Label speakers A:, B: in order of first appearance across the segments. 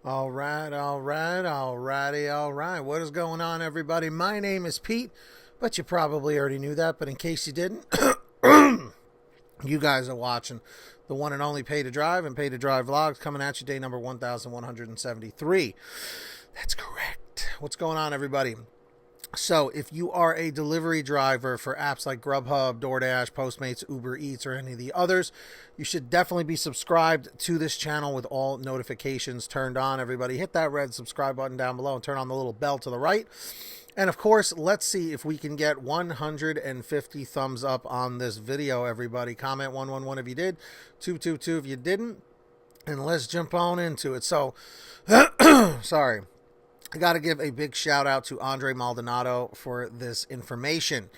A: All right, all right, alrighty, all right. What is going on, everybody? My name is Pete, but you probably already knew that. But in case you didn't, you guys are watching the one and only Pay to Drive and Pay to Drive vlogs coming at you day number 1173. That's correct. What's going on, everybody? So if you are a delivery driver for apps like GrubHub, DoorDash, Postmates, Uber Eats, or any of the others, you should definitely be subscribed to this channel with all notifications turned on. Everybody hit that red subscribe button down below and turn on the little bell to the right. And of course, let's see if we can get 150 thumbs up on this video, everybody. Comment 111 if you did, 222 if you didn't, and let's jump on into it. So, sorry. I got to give a big shout out to Andre Maldonado for this information.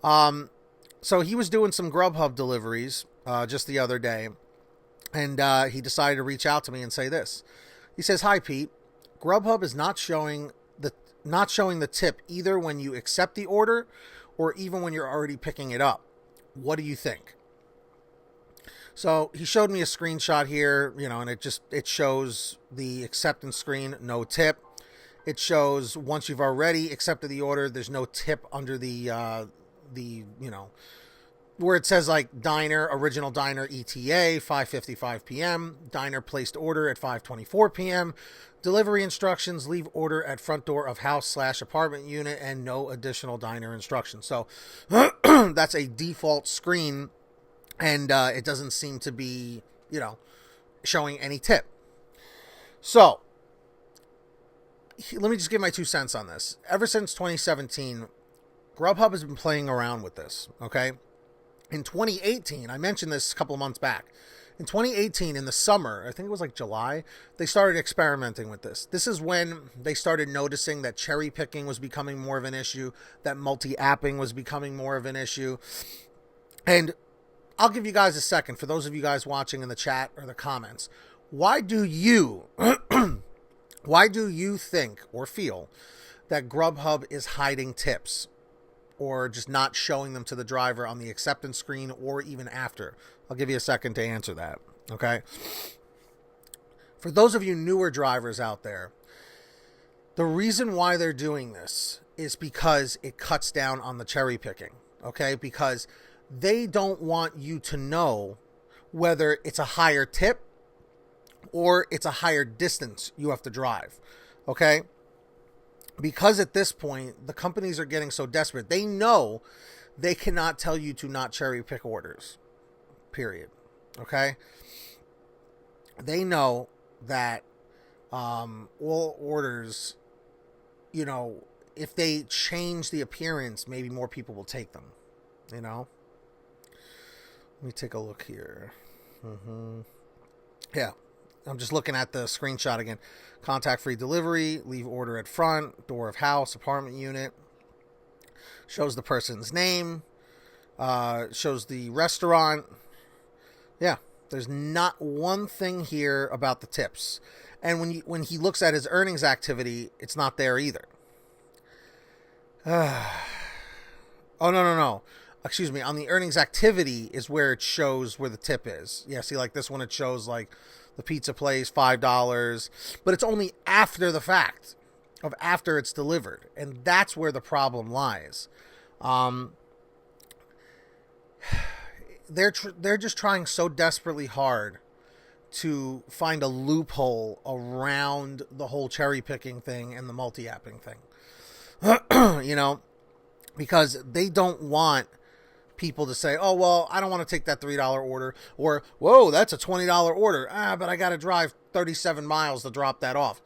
A: So he was doing some GrubHub deliveries just the other day, and he decided to reach out to me and say this. He says, "Hi Pete, GrubHub is not showing the tip either when you accept the order or even when you're already picking it up. What do you think?" So he showed me a screenshot here, and it shows the acceptance screen, no tip. It shows once you've already accepted the order, there's no tip under the where it says like diner, original diner ETA, 5:55 p.m., diner placed order at 5:24 p.m., delivery instructions, leave order at front door of house/apartment unit, and no additional diner instructions. So that's a default screen, and it doesn't seem to be, showing any tip. So let me just give my 2 cents on this. Ever since 2017, GrubHub has been playing around with this, okay? In 2018, I mentioned this a couple of months back. In 2018, in the summer, I think it was like July, they started experimenting with this. This is when they started noticing that cherry picking was becoming more of an issue, that multi-apping was becoming more of an issue. And I'll give you guys a second, for those of you guys watching in the chat or the comments, why do you think or feel that GrubHub is hiding tips or just not showing them to the driver on the acceptance screen or even after? I'll give you a second to answer that, okay? For those of you newer drivers out there, the reason why they're doing this is because it cuts down on the cherry picking, okay? Because they don't want you to know whether it's a higher tip or it's a higher distance you have to drive, okay? Because at this point, the companies are getting so desperate. They know they cannot tell you to not cherry pick orders, period, okay? They know that all orders, if they change the appearance, maybe more people will take them, Let me take a look here. Yeah. I'm just looking at the screenshot again. Contact-free delivery, leave order at front, door of house, apartment unit. Shows the person's name. Shows the restaurant. Yeah, there's not one thing here about the tips. And when he looks at his earnings activity, it's not there either. Oh, no. Excuse me. On the earnings activity is where it shows where the tip is. Yeah, see, like this one, it shows like the pizza place, $5, but it's only after the fact of after it's delivered. And that's where the problem lies. They're just trying so desperately hard to find a loophole around the whole cherry picking thing and the multi-apping thing, because they don't want people to say, "Oh, well, I don't want to take that $3 order," or, "Whoa, that's a $20 order. But I got to drive 37 miles to drop that off."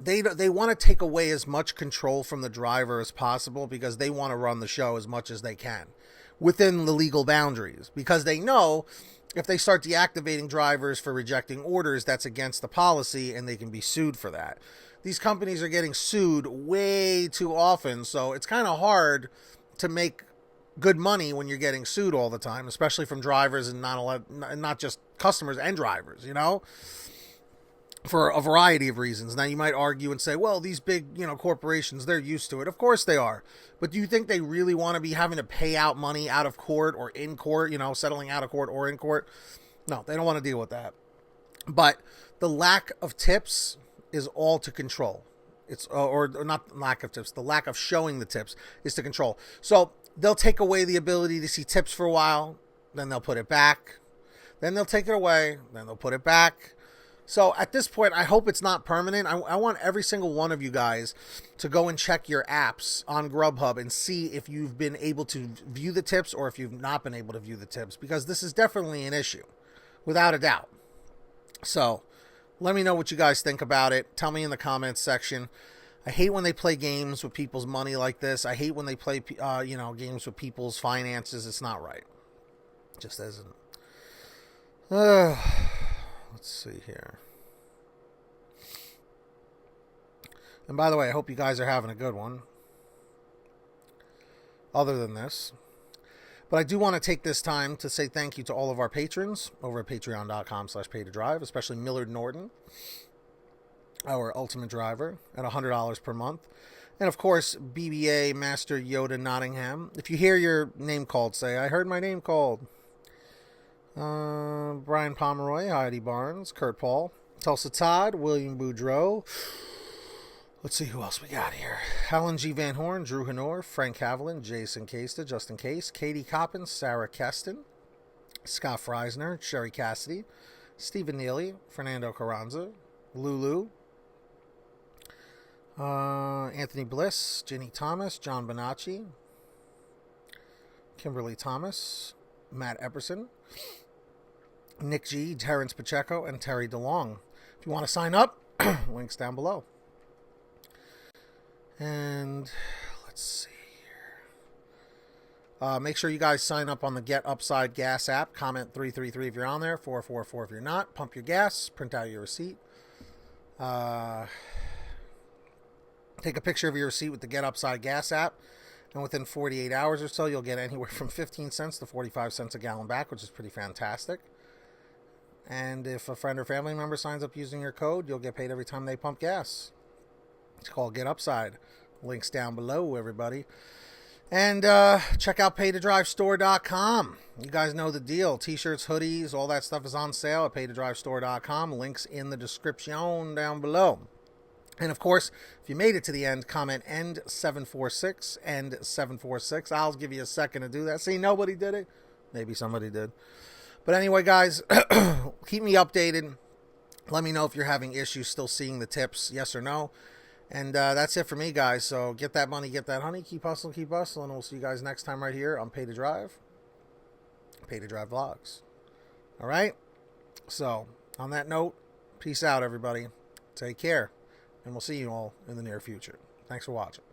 A: They want to take away as much control from the driver as possible because they want to run the show as much as they can within the legal boundaries, because they know if they start deactivating drivers for rejecting orders, that's against the policy and they can be sued for that. These companies are getting sued way too often, so it's kind of hard to make good money when you're getting sued all the time, especially from drivers and not just customers and drivers, for a variety of reasons. Now, you might argue and say, well, these big, corporations, they're used to it. Of course they are. But do you think they really want to be having to pay out money out of court or in court, settling out of court or in court? No, they don't want to deal with that. But the lack of tips is all to control. It's or not lack of tips. The lack of showing the tips is to control. So they'll take away the ability to see tips for a while, then they'll put it back, then they'll take it away, then they'll put it back. So at this point, I hope it's not permanent. I want every single one of you guys to go and check your apps on GrubHub and see if you've been able to view the tips or if you've not been able to view the tips, because this is definitely an issue, without a doubt. So let me know what you guys think about it. Tell me in the comments section. I hate when they play games with people's money like this. I hate when they play, games with people's finances. It's not right. It just isn't. Let's see here. And by the way, I hope you guys are having a good one. Other than this. But I do want to take this time to say thank you to all of our patrons over at patreon.com/PaidToDrive, especially Millard Norton, our ultimate driver, at $100 per month. And of course, BBA Master Yoda Nottingham. If you hear your name called, say, I heard my name called. Brian Pomeroy, Heidi Barnes, Kurt Paul, Tulsa Todd, William Boudreau. Let's see who else we got here. Helen G. Van Horn, Drew Hanor, Frank Haviland, Jason Casta, Justin Case, Katie Coppin, Sarah Keston, Scott Freisner, Sherry Cassidy, Stephen Neely, Fernando Carranza, Lulu, Anthony Bliss, Jenny Thomas, John Bonacci, Kimberly Thomas, Matt Epperson, Nick G, Terrence Pacheco, and Terry DeLong. If you want to sign up, links down below. And let's see here. Make sure you guys sign up on the Get Upside Gas app. Comment 333 if you're on there, 444 if you're not. Pump your gas, print out your receipt. Take a picture of your receipt with the Get Upside Gas app. And within 48 hours or so, you'll get anywhere from 15 cents to 45 cents a gallon back, which is pretty fantastic. And if a friend or family member signs up using your code, you'll get paid every time they pump gas. It's called Get Upside. Links down below, everybody. And check out PaidToDriveStore.com. You guys know the deal. T-shirts, hoodies, all that stuff is on sale at PaidToDriveStore.com. Links in the description down below. And of course, if you made it to the end, comment end 746, end 746. I'll give you a second to do that. See, nobody did it. Maybe somebody did. But anyway, guys, keep me updated. Let me know if you're having issues still seeing the tips, yes or no. And that's it for me, guys. So get that money, get that honey. Keep hustling, keep hustling. We'll see you guys next time right here on Pay to Drive. Pay to Drive Vlogs. All right? So, on that note, peace out, everybody. Take care. And we'll see you all in the near future. Thanks for watching.